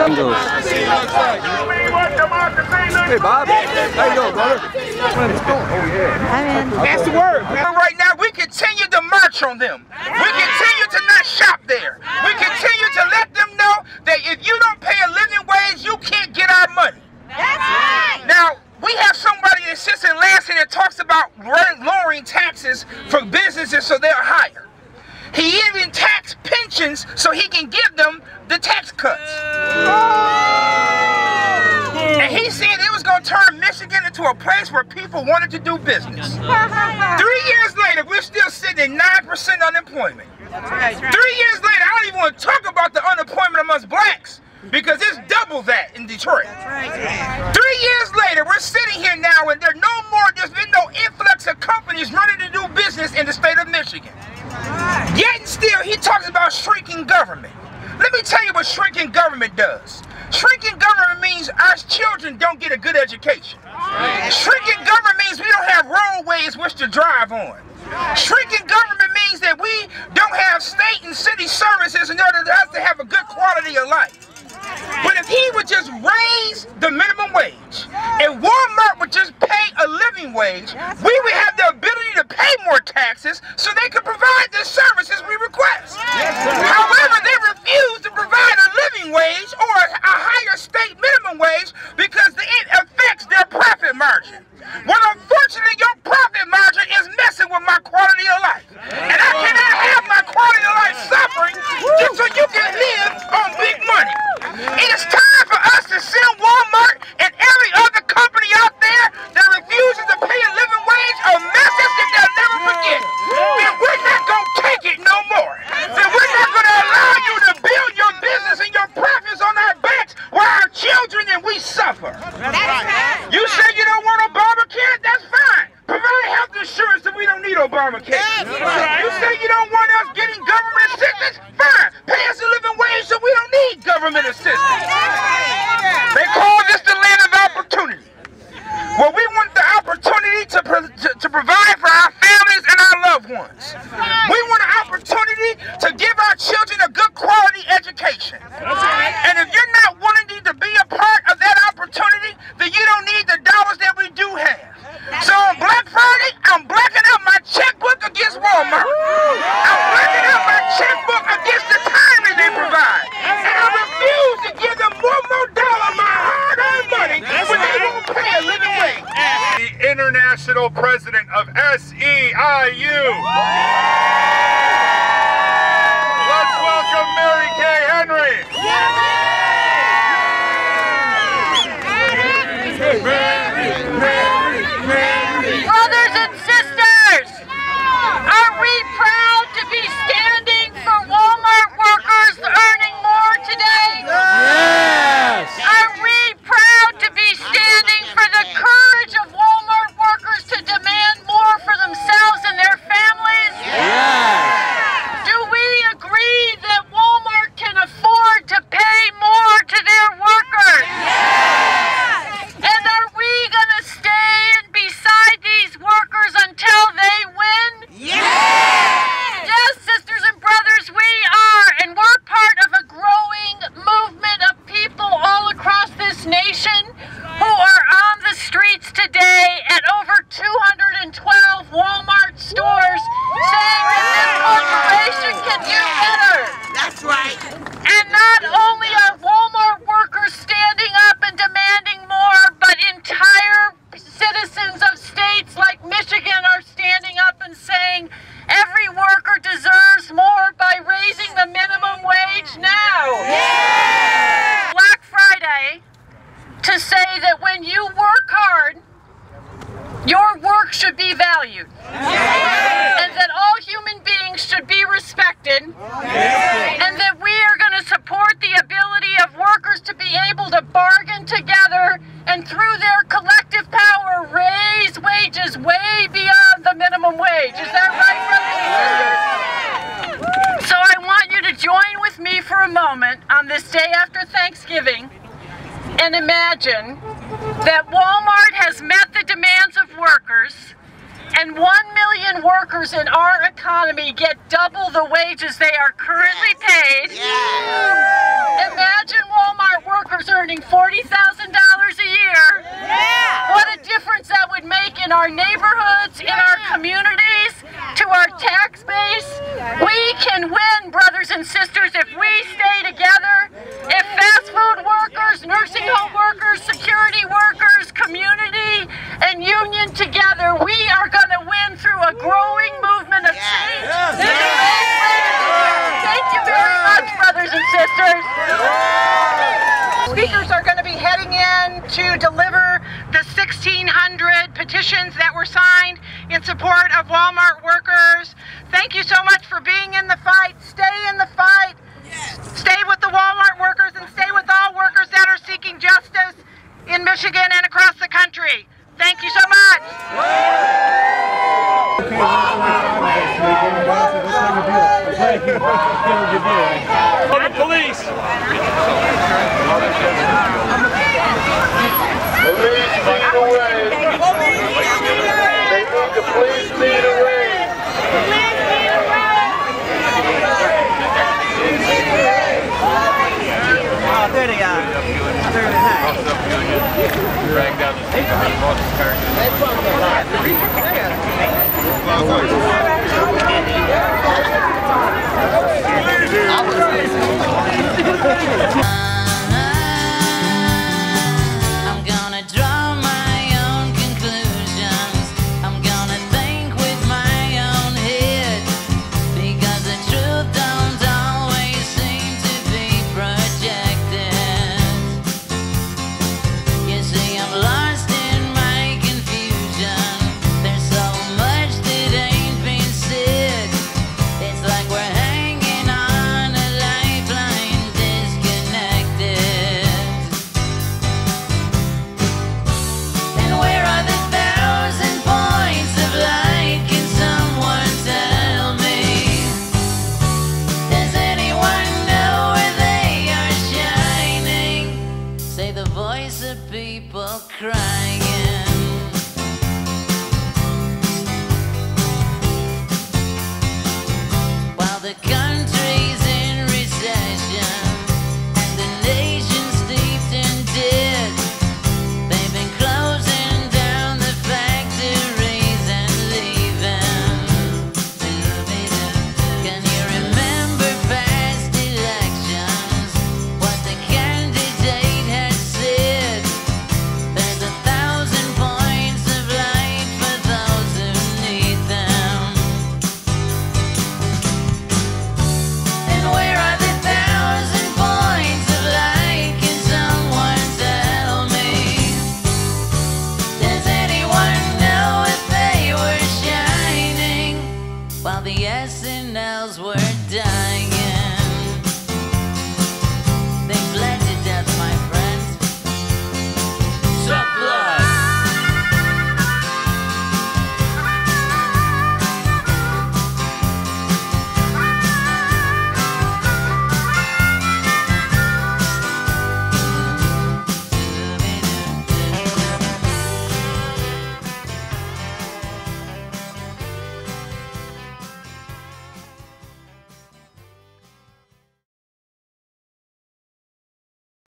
Hey, Bob. How you doing, brother? Oh, yeah. That's the word. Right now, we continue to march on them. We continue to not shop there. We continue to let them know that if you don't pay a living wage, you can't get our money. That's right. Now, we have somebody that sits in Lansing that talks about lowering taxes for businesses so they're higher. He even taxed pensions so he can give them the tax cuts. And he said it was going to turn Michigan into a place where people wanted to do business. 3 years later, we're still sitting at 9% unemployment. 3 years later, I don't even want to talk about the unemployment amongst blacks, because it's double that in Detroit. 3 years later, we're sitting here now and there's been no influx of companies running to do business in the state of Michigan. Yet and still, he talks about shrinking government. Let me tell you what shrinking government does. Shrinking government means our children don't get a good education. Shrinking government means we don't have roadways which to drive on. Shrinking government means that we don't have state and city services in order for us to have a good quality of life. But if he would just raise the minimum wage and Walmart would just pay a living wage, we would have the ability to pay more taxes so they could provide the services we request. However, they refuse to provide a living wage or a higher state minimum wage because it affects their profit margin. Well, unfortunately, your profit margin is messing with my quality of life. And I cannot have my quality of life suffering just so you can live on big money. It is time for us to send Walmart and every other company out there that refuses to pay a living wage a message that they'll never forget. That we're not going to take it no more. That we're not going to allow you to build your business and your profits on our backs while our children and we suffer. You say you don't want Obamacare? That's fine. Provide health insurance so we don't need Obamacare. You say you don't want us getting government assistance? Fine. Pay us a living wage so we don't need government assistance. They call this the land of opportunity. Well, we want the opportunity to provide for our families and our loved ones. We want an opportunity to give our children a good quality education. And if you're not willing to be a part of that opportunity, then you don't need the dollars that we do have. So on Black Friday, I'm blacking out my checkbook against Walmart. I'm blacking out my checkbook against the time that they provide. And I refuse to give them one more dollar of my hard-earned money when they won't pay a living wage. The international president of SEIU. Let's welcome Mary Kay Henry. Brothers and sisters, are we proud to be standing for Walmart workers earning more today? Yes! Are we proud to be standing for the courage of Walmart workers to demand more for themselves and their families? Yes! Do we agree that Walmart can afford to pay more to their workers? Yes! And are we going to stay beside these workers until they win? Yes! Yes, sisters and brothers, we are, and we're part of a growing movement of people all across this nation who are on the streets today at over 212 Walmart stores saying that this corporation can do better. That's right. And not only are Walmart workers standing up and demanding more, but entire citizens of states like Michigan are standing up and saying every worker deserves more by raising the minimum wage now. Yeah! Black Friday to say that when you work hard, your work should be valued. Yeah! And that all human beings should be respected. Yeah! And that we are going to support the ability of workers to be able to bargain together and through their collective power raise wages way beyond the minimum wage. Is that right, brothers and sisters? So I want you to join with me for a moment on this day after Thanksgiving and imagine that Walmart has met the demands of workers and 1 million workers in our economy get double the wages they are currently paid. Imagine Walmart workers workers earning $40,000 a year. What a difference that would make in our neighborhoods, in our communities, to our tax base. We can win, brothers and sisters, if we stay together. If fast food workers, nursing home workers, security workers, community, and union together, we are going to win through a growing movement of change. Thank you very much, brothers and sisters. Speakers are going to be heading in to deliver the 1,600 petitions that were signed in support of Walmart workers. Thank you so much for being in the fight. Stay in the fight. Stay with the Walmart workers and stay with all workers that are seeking justice in Michigan and across the country. Thank you so much. On the police. Police lead away. They need the police lead away. Oh, there they are. Very nice. Drag down the street behind Walton's car. I'm gonna draw my own conclusions. I'm gonna think with my own head, because the truth don't always seem to be projected. You see, I'm lost in my confusion. There's so much that ain't been said. It's like we're hanging on a lifeline, disconnected. And where are the 1,000 points of light? Can someone tell me? Does anyone know where they are shining? Say the voice of people crying. While the country's in recession and the nation's steeped in debt, they've been closing down the factories and leaving. Can you remember past elections? What the candidate had said? There's 1,000 points of light for those who need them. And where are the 1,000 points of light? Can someone tell me? Does anyone know if they were shining while the SNLs were dying?